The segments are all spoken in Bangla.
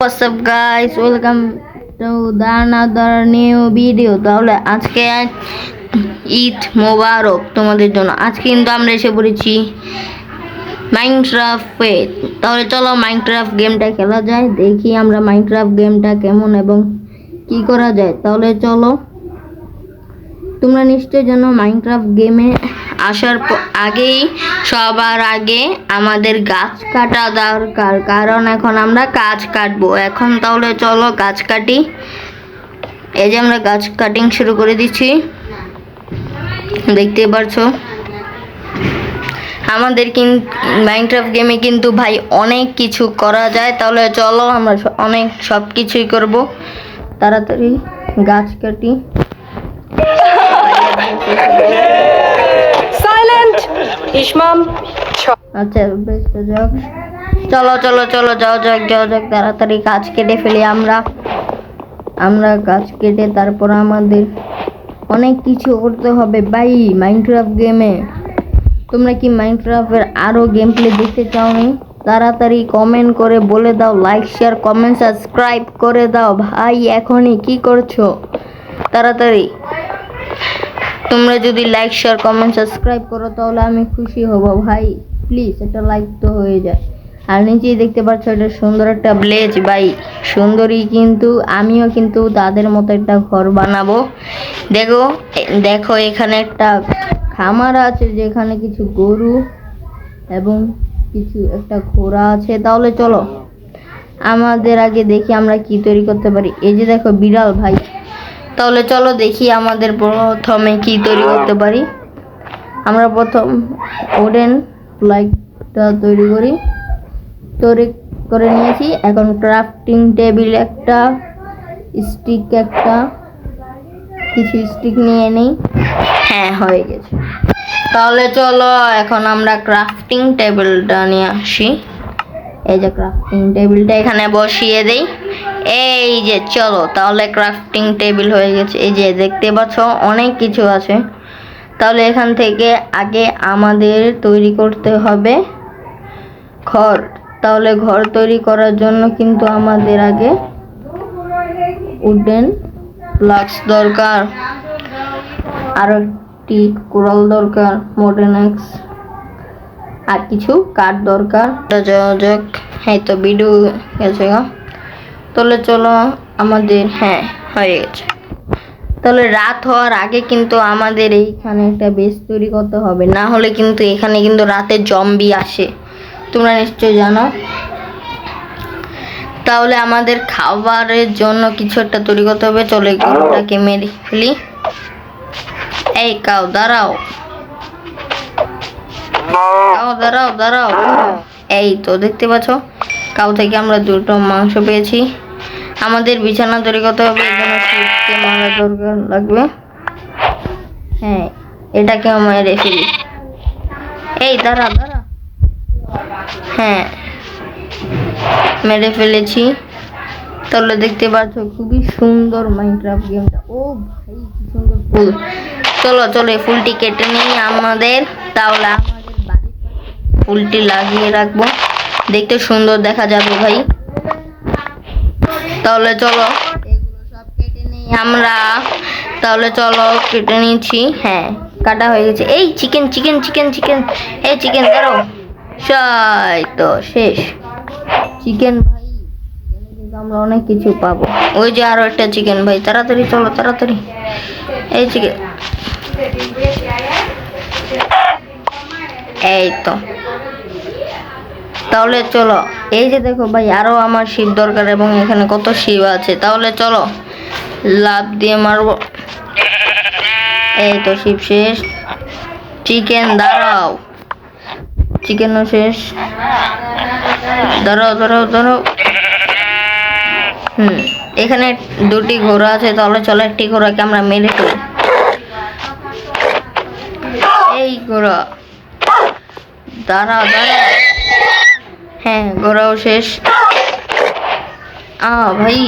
What's up guys, welcome to the another new video। তাহলে আজকে ঈদ মোবারক তোমাদের জন্য। আজকে কিন্তু আমরা এসে পড়েছি মাইনক্রাফটে। তাহলে চলো মাইনক্রাফট গেমটা খেলা যায়, দেখি আমরা মাইনক্রাফট গেমটা কেমন এবং কি করা যায়। তাহলে চলো, তোমরা নিশ্চয় জানো মাইনক্রাফট গেমে আসার আগেই সবার আগে আমাদের গাছ কাটা দরকার, কারণ এখন আমরা গাছ কাটবো। এখন তাহলে চলো গাছ কাটি। এই যে আমরা গাছ কাটিং শুরু করে দিচ্ছি, দেখতে পারছো। আমাদের কিন্তু মাইনক্রাফট গেমে কিন্তু ভাই অনেক কিছু করা যায়। তাহলে চলো আমরা অনেক সব কিছুই করবো। তাড়াতাড়ি গাছ কাটি। সাইলেন্ট ইসমাম। আচ্ছা বেশ, চলো চলো চলো যাও যাক তাড়াতাড়ি গাছ কেটে ফেলি। আমরা গাছ কেটে তারপর আমাদের অনেক কিছু করতে হবে ভাই মাইনক্রাফট গেমে। তোমরা কি মাইনক্রাফটের আরো গেম প্লে দেখতে চাও নি? তাড়াতাড়ি কমেন্ট করে বলে দাও, লাইক শেয়ার কমেন্ট সাবস্ক্রাইব করে দাও ভাই। এখনই কি করছো? তাড়াতাড়ি তোমরা যদি লাইক শেয়ার কমেন্ট সাবস্ক্রাইব করো তাহলে আমি খুশি হব ভাই। প্লিজ একটা লাইক তো হয়ে যায়। আর নিচেই দেখতে পাচ্ছ এটা সুন্দর একটা ব্লেজ ভাই, সুন্দরী। কিন্তু আমিও কিন্তু তাদের মতো একটা ঘর বানাবো। দেখো এখানে একটা খামার আছে, যেখানে কিছু গরু এবং কিছু একটা ঘোড়া আছে। তাহলে চলো আমাদের আগে দেখি আমরা কি তৈরি করতে পারি। এই যে দেখো বিড়াল ভাই। তাহলে চলো দেখি আমাদের প্রথমে কি তৈরি করতে পারি। আমরা প্রথম ওডেন লাইটটা তৈরি করে নিয়েছি। এখন ক্রাফটিং টেবিল একটা, স্টিক একটা, কিছু স্টিক নিয়ে নেই। হ্যাঁ হয়ে গেছে। তাহলে চলো এখন আমরা ক্রাফটিং টেবিলটা নিয়ে আসি। এই যে ক্রাফটিং টেবিলটা এখানে বসিয়ে দেই। এই যে চলো, তাহলে ক্রাফটিং টেবিল হয়ে গেছে। এই যে দেখতে পাচ্ছ অনেক কিছু আছে। তাহলে এখান থেকে আগে আমাদের তৈরি করতে হবে ঘর। তাহলে ঘর তৈরি করার জন্য কিন্তু আমাদের আগে উডেন ব্লকস দরকার, আর একটি কোরাল দরকার, মডার্ন এক্স, আর কিছু কাঠ দরকার। যাক, হ্যাঁ তো ভিডিও গেছে গা। তাহলে চলো আমাদের হ্যাঁ হয়ে গেছে। তাহলে রাত হওয়ার আগে কিন্তু আমাদের এইখানে একটা বেস তৈরি করতে হবে, না হলে কিন্তু এখানে কিন্তু রাতে জম্বি আসে, তোমরা নিশ্চয় জানো। তাহলে আমাদের খাবারের জন্য কিছু একটা তৈরি করতে হবে। চলো গরুটাকে মেরে ফেলি। এই কাউ দাঁড়াও, দাঁড়াও। এই তো দেখতে পাচ্ছ কাউ থেকে আমরা দুটো মাংস পেয়েছি। আমাদের বিছানা তৈরি করতে হবে, এই জন্য শিপকে মারা দরকার লাগবে। হ্যাঁ এটাকে মেরে ফেলি। এই দাঁড়া, হ্যাঁ মেরে ফেলেছি। তাহলে দেখতে পাচ্ছ খুবই সুন্দর মাইনক্রাফট গেমটা। ও ভাই কি সুন্দর ফুল। চলো এই ফুলটি কেটে নিই আমাদের। তাহলে আমাদের বাড়ির ফুলটি লাগিয়ে রাখবো, দেখতে সুন্দর দেখা যাবে ভাই। তাহলে চলো এগুলো সব কেটে নিই আমরা। তাহলে চলো কেটে নিচ্ছি। হ্যাঁ কাটা হয়ে গেছে। এই চিকেন, এই চিকেন দাঁড়াও। সেই তো শেষ চিকেন ভাই। কিন্তু আমরা অনেক কিছু পাবো। ওই যে আরো একটা চিকেন ভাই, তাড়াতাড়ি চলো তাড়াতাড়ি। এই চিকেন, এই তো। তাহলে চলো, এই যে দেখো ভাই আরো আমার শিপ দরকার এবং এখানে কত শিপ আছে। তাহলে চলো লাভ দিয়ে মারবো। এই তো শিপ শেষ। চিকেন দাঁড়াও, চিকেনও শেষ। দাঁড়াও। এখানে দুটি ঘোড়া আছে। তাহলে চলো একটি ঘোড়াকে আমরা মেরে ফেলি। এই ঘোড়া দাঁড়াও। হ্যাঁ ঘোড়াও শেষ। ভাই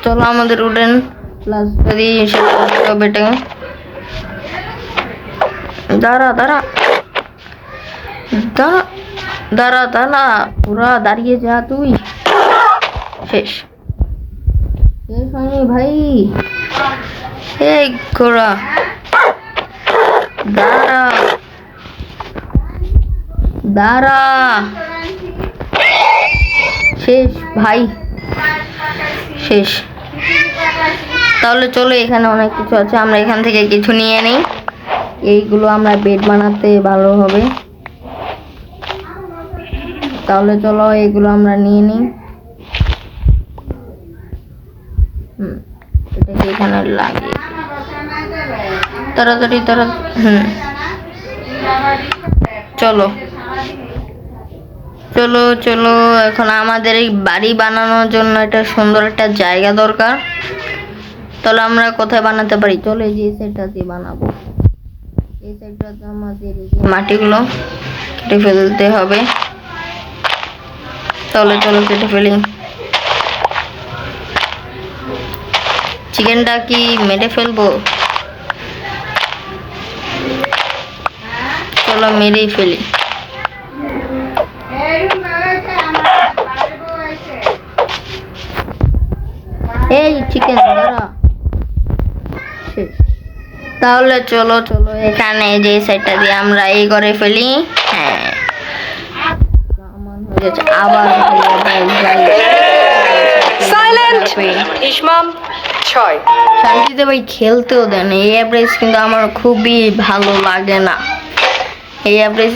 চলো আমাদের উডেন প্লাস দিয়ে বেটে। দাঁড়া পুরা দাঁড়িয়ে যা তুই। শেষ শেষ হয়নি ভাই। এই ঘোড়া দাঁড়া দাঁড়া, শেষ ভাই শেষ। তাহলে চলো, এখানে অনেক কিছু আছে, আমরা এখান থেকে কিছু নিয়ে নিই। এইগুলো আমরা বেড বানাতে ভালো হবে। তাহলে চলো এগুলো আমরা নিয়ে নিই। এটাকে এখানে লাগিয়ে তাড়াতাড়ি চলো চলো চলো, এখন আমাদের এই বাড়ি বানানোর জন্য একটা সুন্দর একটা জায়গা দরকার। তাহলে আমরা কোথায় বানাতে পারি? চলো এই যে সাইডটাতে বানাবো। এই সাইডটাতে আমাদের মাটিগুলো কেটে ফেলতে হবে। তাহলে চলো কেটে ফেলি। চিকেনটা কি মেরে ফেলবো? চলো মেরেই ফেলি। এই চিকেন দাঁড়া, শেষ। তাহলে চলো চলো, এখানে যে সাইডটা দিয়ে আমরা এই করে ফেলি। হ্যাঁ আবার সাইলেন্ট ইসমাম 6 শান্তিতে ভাই খেলতেও দেন। এই অ্যাভারেজ কিন্তু আমার খুবই ভালো লাগে না এই অ্যাভারেজ।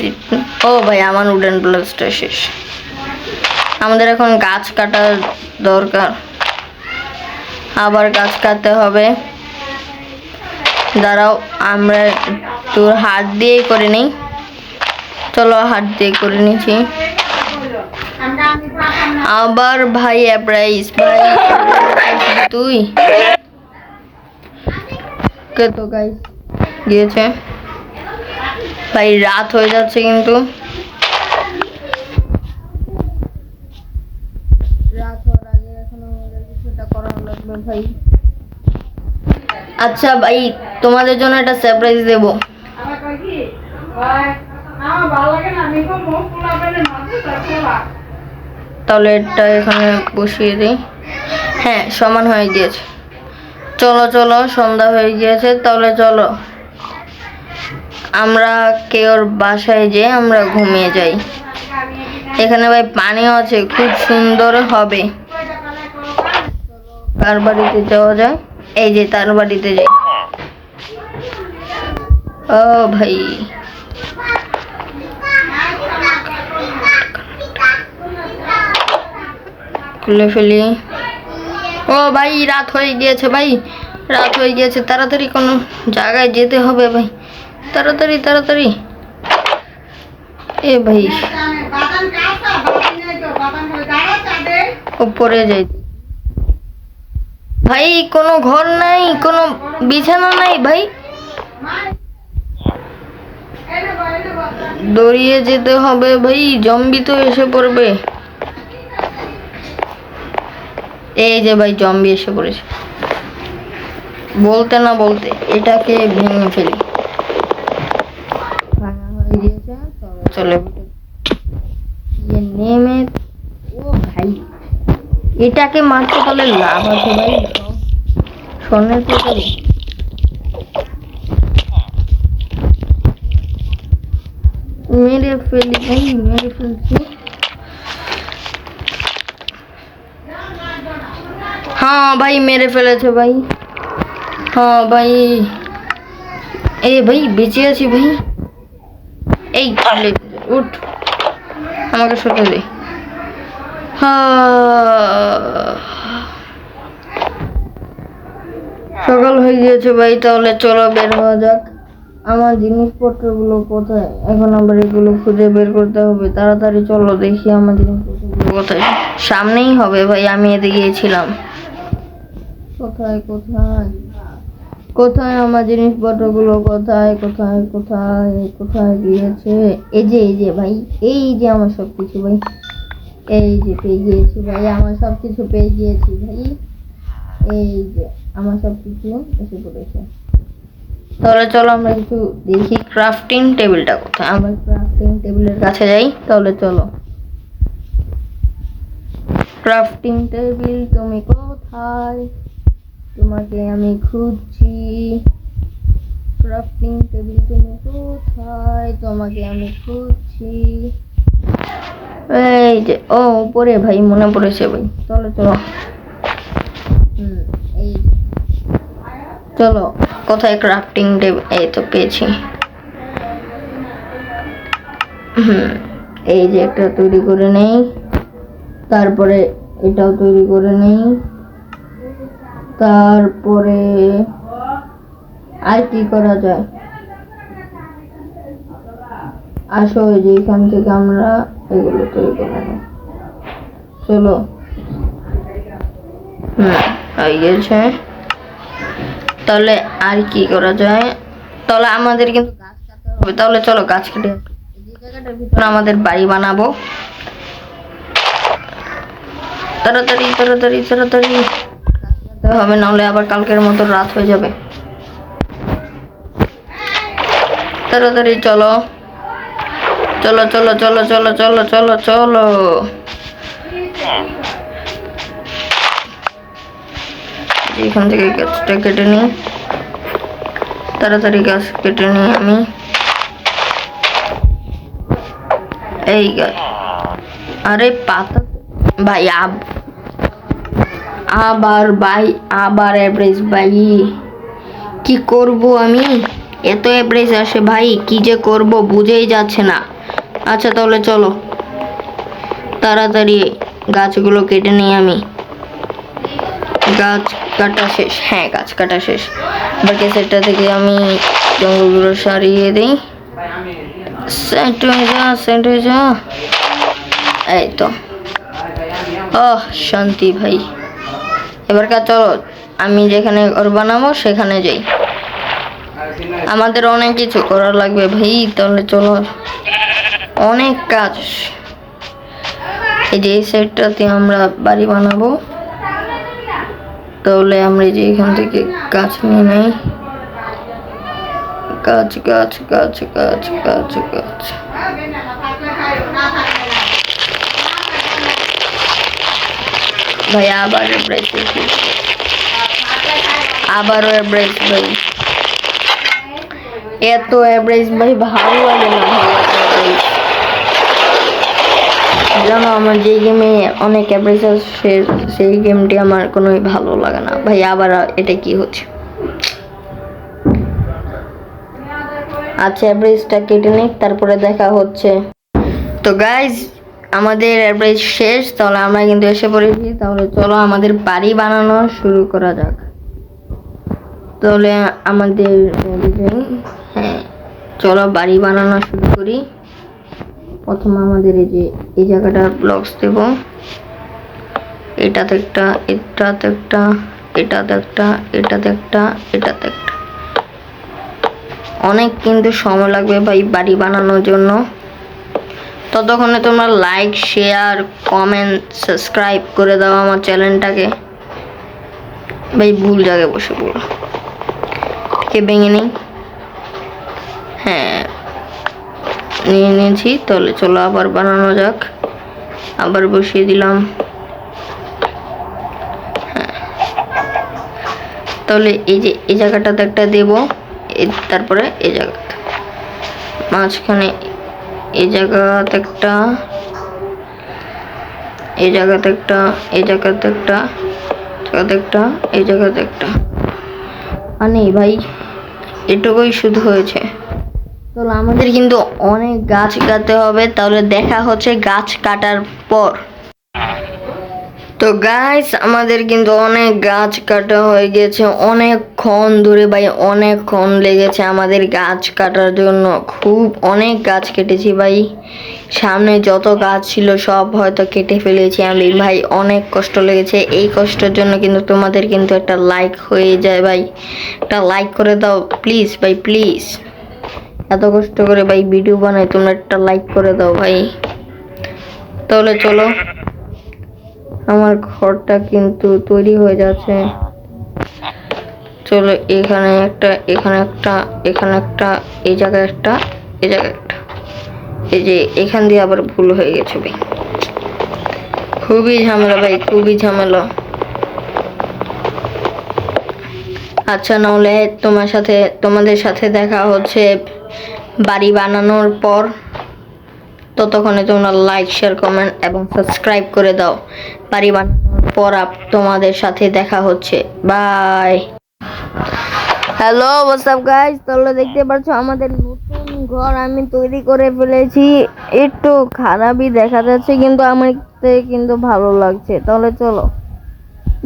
ও ভাই আমার উডেন ব্লকসটা শেষ। আমাদের এখন গাছ কাটার দরকার, আবার গাছ কাটতে হবে। দাঁড়াও আমরা একটু হাত দিয়ে করে নিই। চলো হাত দিয়ে করে নিচ্ছি। আবার ভাই অ্যাপ্রাইস ভাই তুই কে তো গাইস গিয়েছে ভাই, রাত হয়ে যাচ্ছে কিন্তু। রাত হওয়ার আগে এখন আমাদের কিছুটা করা লাগবে ভাই। আচ্ছা ভাই, তোমাদের জন্য একটা সারপ্রাইজ দেব। তাহলে এটা এখানে বসিয়ে দিই। হ্যাঁ সমান হয়ে গিয়েছে। চলো চলো, সন্ধ্যা হয়ে গিয়েছে। তাহলে চলো আমরা কেউর বাসায় যেয়ে আমরা ঘুমিয়ে যাই। এখানে ভাই পানিও আছে, খুব সুন্দর হবে। কার বাড়িতে যাওয়া যায়? এই যে তার বাড়িতে যাই। ও ভাই খুলে ফেলি। ও ভাই রাত হয়ে গিয়েছে ভাই, রাত হয়ে গিয়েছে। তাড়াতাড়ি কোনো জায়গায় যেতে হবে ভাই, তাড়াতাড়ি তাড়াতাড়ি। এ ভাই উপরে যাই ভাই, কোনো ঘর নাই, কোনো বিছানা নাই ভাই। দৌড়িয়ে যেতে হবে ভাই, জম্বি তো এসে পড়বে। এই যে ভাই জম্বি এসে পড়েছে। বলতে না বলতে এটাকে ভেঙে ফেলি। ভাঙা হয়ে গিয়েছে, চলে নেমে। ও ভাই এটাকে মারতে পারলে লাভ আছে ভাই। স্বর্ণের পেপারে মেরে ফেলি ভাই, মেরে ফেলছি। হ্যাঁ ভাই মেরে ফেলেছে ভাই। হ্যাঁ ভাই, এ ভাই বেঁচে আছি ভাই। এই উঠ, আমাকে শুতে দে। সকাল হয়ে গিয়েছে ভাই, তাহলে চলো বের হওয়া যাক। আমার জিনিসপত্রগুলো কোথায়? এখন আবার এগুলো খুঁজে বের করতে হবে। তাড়াতাড়ি চলো দেখি আমার জিনিসপত্রগুলো কোথায়। সামনেই হবে ভাই, আমি এদিকে গিয়েছিলাম। কোথায় কোথায় কোথায় আমার জিনিসপত্রগুলো? কোথায় কোথায় কোথায় কোথায় গিয়েছে? এই যে ভাই, এই যে আমার সবকিছু ভাই, এই যে পেয়ে গিয়েছি ভাই, আমার সবকিছু পেয়ে গিয়েছি ভাই। এই যে আমার সবকিছু এসে পড়েছে। তাহলে চলো আমরা কিছু দেখি। ক্রাফটিং টেবিলটা কোথায়? আমরা ক্রাফটিং টেবিলের কাছে যাই। তাহলে চলো ক্রাফটিং টেবিল তুমি কোথায়? তোমাকে আমি খুঁজছি। ক্রাফটিং টেবিল তুমি কোথায়? তোমাকে আমি খুঁজছি। এই যে ও উপরে ভাই, মনে পড়েছে ভাই। চলো চলো। এই যে। চলো, কোথায় ক্রাফটিং টেবিল? এই তো পেয়েছি। এই যে একটা তৈরি করে নেই, তারপরে এটাও তৈরি করে নেই, তারপরে আর কি করা যায়? আসো, এই যে এখান থেকে আমরা এগুলো তৈরি করে নেই। চলো। হয়ে গেছে। তাহলে আর কি করা যায়? তাহলে আমাদের কিন্তু গাছ কাটতে হবে। তাহলে চলো গাছ কেটে এই জায়গাটার ভিতরে আমাদের বাড়ি বানাবো। তাড়াতাড়ি তাড়াতাড়ি তাড়াতাড়ি হবে, নাহলে আবার কালকের মতো রাত হয়ে যাবে। তাড়াতাড়ি চলো চলো চলো চলো চলো চলো চলো চলো। এখান থেকে গাছটা কেটে নিই, তাড়াতাড়ি গাছ কেটে নিই আমি। এই গাছ, আরে পাতা ভাই আবার ভাই, আবার এভারেজ ভাই, কি করব আমি? এত এভারেজ আসে ভাই, কি যে করব বুঝেই যাচ্ছে না। আচ্ছা তাহলে চলো তাড়াতাড়ি গাছগুলো কেটে নিই আমি। গাছ কাটা শেষ, হ্যাঁ গাছ কাটা শেষ। বাকি সেটা থেকে আমি জঙ্গলগুলো সারিয়ে দিই। সেট হয়ে যা, সেট হয়ে যা। এই তো, ওহ শান্তি ভাই। এবার চলো আমি যেখানে ঘর বানাবো সেখানে যাই। আমাদের অনেক কিছু করা লাগবে ভাই, তাহলে চলো। অনেক কাজ। এই যে এই সাইডটাতে আমরা বাড়ি বানাবো, তাহলে আমরা যে এখান থেকে গাছ নিয়ে নেই। গাছ গাছ গাছ গাছ গাছ গাছ। ভাই আবার ব্রেক, আবারও এভারেজ ভাই। এত এভারেজ ভাই ভালো লাগে না ভাই। জানো আমার যে গেমে অনেক এভারেজ আছে সেই গেমটি আমার কোনোই ভালো লাগে না ভাই। আবার এটা কি হচ্ছে? আচ্ছা এভারেজটা কেটে নিই, তারপরে দেখা হচ্ছে। তো গাইজ আমাদের এভারেজ শেষ, তাহলে আমরা কিন্তু এসে পড়েছি। তাহলে চলো আমাদের বাড়ি বানানো শুরু করা যাক। তাহলে আমাদের হ্যাঁ চলো বাড়ি বানানো শুরু করি। প্রথম আমাদের এই যে এই জায়গাটা ব্লকস দেব। এটাতে একটা, এটাতে একটা, এটাতে একটা, এটাতে একটা, এটাতে একটা। অনেক কিন্তু সময় লাগবে ভাই বাড়ি বানানোর জন্য। ততক্ষণে তোমরা লাইক, শেয়ার, কমেন্ট, সাবস্ক্রাইব করে দাও আমার চ্যানেলটাকে। ভাই ভুল জায়গায় বসে পড়ো, কে ভেঙে নেই। হ্যাঁ নিয়ে নিয়েছি, তাহলে চলো আবার বানানো যাক। আবার বসিয়ে দিলাম। হ্যাঁ তাহলে এই যে এই জায়গাটাতে একটা দেব, তারপরে এই জায়গাটা মাঝখানে, এই জায়গাতে একটা, এই জায়গাতে একটা, এই জায়গাতে একটা, জায়গাতে একটা, এই জায়গাতে একটা। মানে ভাই এটুকুই শুধু হয়েছে। তাহলে আমাদের কিন্তু অনেক গাছ কাটতে হবে। তাহলে দেখা হচ্ছে গাছ কাটার পর। তো গাইস আমাদের কিন্তু অনেক গাছ কাটা হয়ে গেছে, অনেকক্ষণ ধরে ভাই, অনেকক্ষণ লেগেছে আমাদের গাছ কাটার জন্য। খুব অনেক গাছ কেটেছি ভাই, সামনে যত গাছ ছিল সব হয়তো কেটে ফেলেছি আমি ভাই। অনেক কষ্ট লেগেছে। এই কষ্টের জন্য কিন্তু তোমাদের কিন্তু একটা লাইক হয়ে যায় ভাই, একটা লাইক করে দাও প্লিজ ভাই, প্লিজ। এত কষ্ট করে ভাই ভিডিও বানাই, তোমরা একটা লাইক করে দাও ভাই। তাহলে চলো আমার ঘরটা কিন্তু তৈরি হয়ে যাচ্ছে। চলো এখানে একটা, এখানে একটা, এখানে একটা, এই জায়গায় একটা, এই জায়গায় একটা। এই যে এখান দিয়ে আবার ভুল হয়ে গেছে ভাই, খুবই ঝামেলা ভাই, খুবই ঝামেলা। আচ্ছা, নাহলে তোমাদের সাথে দেখা হচ্ছে বাড়ি বানানোর পর। ততক্ষণে তোমরা লাইক, শেয়ার, কমেন্ট এবং সাবস্ক্রাইব করে দাও। বাড়ি বানানোর পর তোমাদের সাথে দেখা হচ্ছে। বাই। হ্যালো, হোয়াটসঅ্যাপ গাইস, তাহলে দেখতে পাচ্ছ আমাদের নতুন ঘর আমি তৈরি করে ফেলেছি। একটু খারাপই দেখা যাচ্ছে, কিন্তু আমার কিন্তু ভালো লাগছে। তাহলে চলো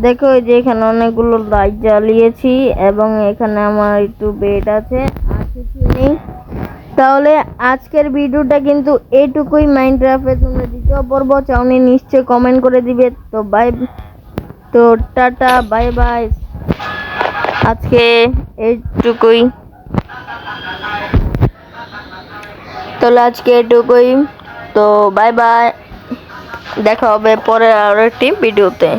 দেখো, এই যে এখানে অনেকগুলো লাইট জ্বালিয়েছি এবং এখানে আমার একটু বেড আছে, আর কিছু নেই। তাহলে আজকের ভিডিওটা কিন্তু এইটুকুই। মাইনক্রাফটে তোমরা দ্বিতীয় পর্ব চাওনি নিশ্চয় কমেন্ট করে দিবে। তো টাটা, বাই বাই, আজকে এইটুকুই। তাহলে আজকে এইটুকুই, তো বাই বাই, দেখা হবে পরে আরো একটি ভিডিওতে।